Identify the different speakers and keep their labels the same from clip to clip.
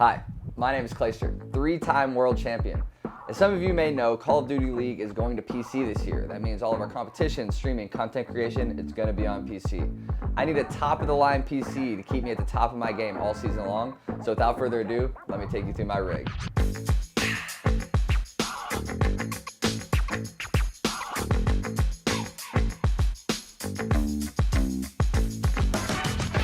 Speaker 1: Hi, my name is Clayster, 3-time world champion. As some of you may know, Call of Duty League is going to PC this year. That means all of our competition, streaming, content creation, it's going to be on PC. I need a top-of-the-line PC to keep me at the top of my game all season long. So without further ado, let me take you through my rig.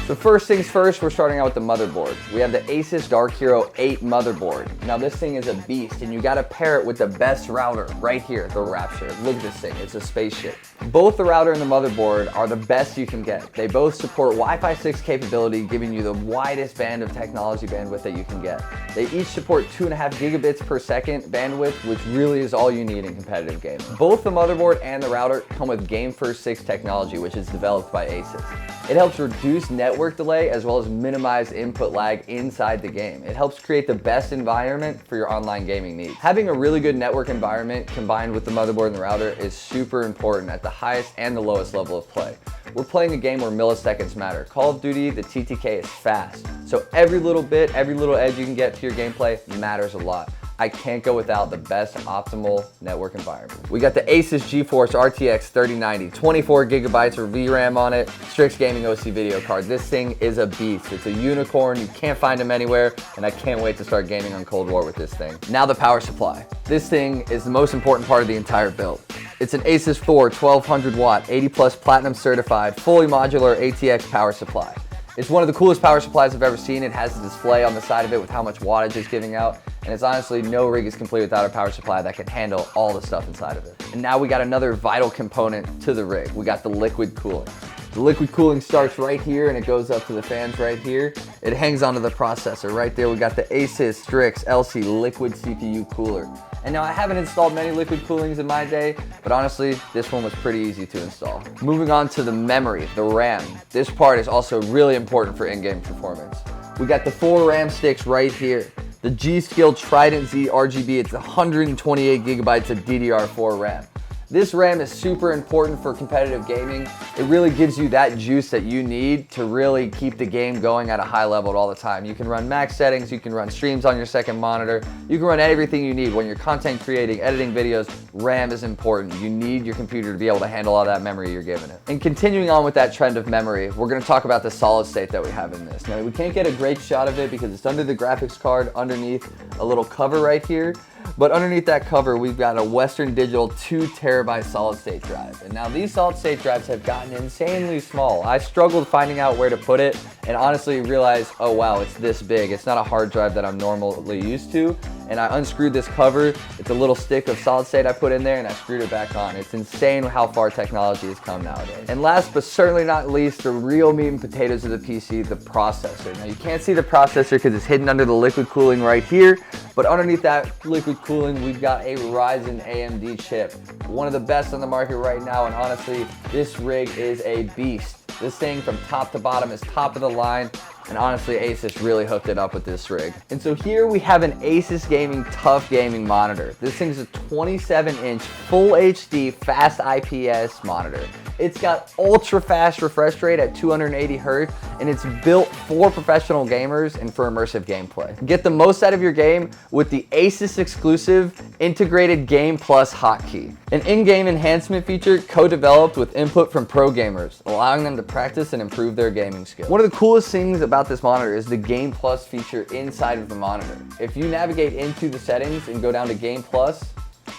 Speaker 1: So first things first, we're starting out with the motherboard. We have the ASUS Dark Hero 8 motherboard. Now this thing is a beast, and you gotta pair it with the best router right here, the Rapture. Look at this thing, it's a spaceship. Both the router and the motherboard are the best you can get. They both support Wi-Fi 6 capability, giving you the widest band of technology bandwidth that you can get. They each support 2.5 gigabits per second bandwidth, which really is all you need in competitive gaming. Both the motherboard and the router come with GeForce 6 technology, which is developed by ASUS. It helps reduce network delay as well as minimize input lag inside the game. It helps create the best environment for your online gaming needs. Having a really good network environment combined with the motherboard and the router is super important at the highest and the lowest level of play. We're playing a game where milliseconds matter. Call of Duty, the TTK is fast. So every little bit, every little edge you can get to your gameplay matters a lot. I can't go without the best optimal network environment. We got the ASUS GeForce RTX 3090, 24 gigabytes of VRAM on it, Strix gaming OC video card. This thing is a beast. It's a unicorn. You can't find them anywhere, and I can't wait to start gaming on Cold War with this thing. Now the power supply. This thing is the most important part of the entire build. It's an ASUS Thor 1200 watt, 80 plus platinum certified, fully modular ATX power supply. It's one of the coolest power supplies I've ever seen. It has a display on the side of it with how much wattage it's giving out. And it's honestly, no rig is complete without a power supply that can handle all the stuff inside of it. And now we got another vital component to the rig. We got the liquid cooling. The liquid cooling starts right here and it goes up to the fans right here. It hangs onto the processor. Right there we got the ASUS Strix LC liquid CPU cooler. And now I haven't installed many liquid coolings in my day, but honestly, this one was pretty easy to install. Moving on to the memory, the RAM. This part is also really important for in-game performance. We got the 4 RAM sticks right here. The G.Skill Trident Z RGB, it's 128 gigabytes of DDR4 RAM. This RAM is super important for competitive gaming. It really gives you that juice that you need to really keep the game going at a high level all the time. You can run max settings, you can run streams on your second monitor, you can run everything you need. When you're content creating, editing videos, RAM is important. You need your computer to be able to handle all that memory you're giving it. And continuing on with that trend of memory, we're gonna talk about the solid state that we have in this. Now, we can't get a great shot of it because it's under the graphics card, underneath a little cover right here. But underneath that cover, we've got a Western Digital 2 terabyte solid state drive. And now these solid state drives have gotten insanely small. I struggled finding out where to put it and honestly realized, oh wow, it's this big. It's not a hard drive that I'm normally used to. And I unscrewed this cover. It's a little stick of solid state I put in there and I screwed it back on. It's insane how far technology has come nowadays. And last but certainly not least, the real meat and potatoes of the PC, the processor. Now you can't see the processor because it's hidden under the liquid cooling right here, but underneath that liquid cooling, we've got a Ryzen AMD chip. One of the best on the market right now, and honestly, this rig is a beast. This thing from top to bottom is top of the line. And honestly, ASUS really hooked it up with this rig. And so here we have an ASUS Gaming Tough Gaming monitor. This thing's a 27-inch full HD fast IPS monitor. It's got ultra fast refresh rate at 280 Hz, and it's built for professional gamers and for immersive gameplay. Get the most out of your game with the ASUS exclusive integrated Game Plus hotkey, an in-game enhancement feature co-developed with input from pro gamers, allowing them to practice and improve their gaming skills. One of the coolest things about this monitor is the Game Plus feature inside of the monitor. If you navigate into the settings and go down to Game Plus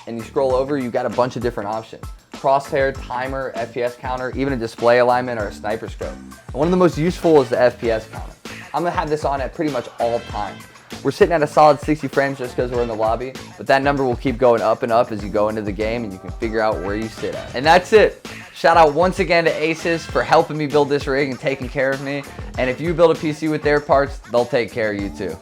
Speaker 1: and you scroll over, you got a bunch of different options. Crosshair, timer, FPS counter, even a display alignment or a sniper scope. And one of the most useful is the FPS counter. I'm gonna have this on at pretty much all times. We're sitting at a solid 60 frames just because we're in the lobby, but that number will keep going up and up as you go into the game and you can figure out where you sit at. And that's it. Shout out once again to ASUS for helping me build this rig and taking care of me. And if you build a PC with their parts, they'll take care of you too.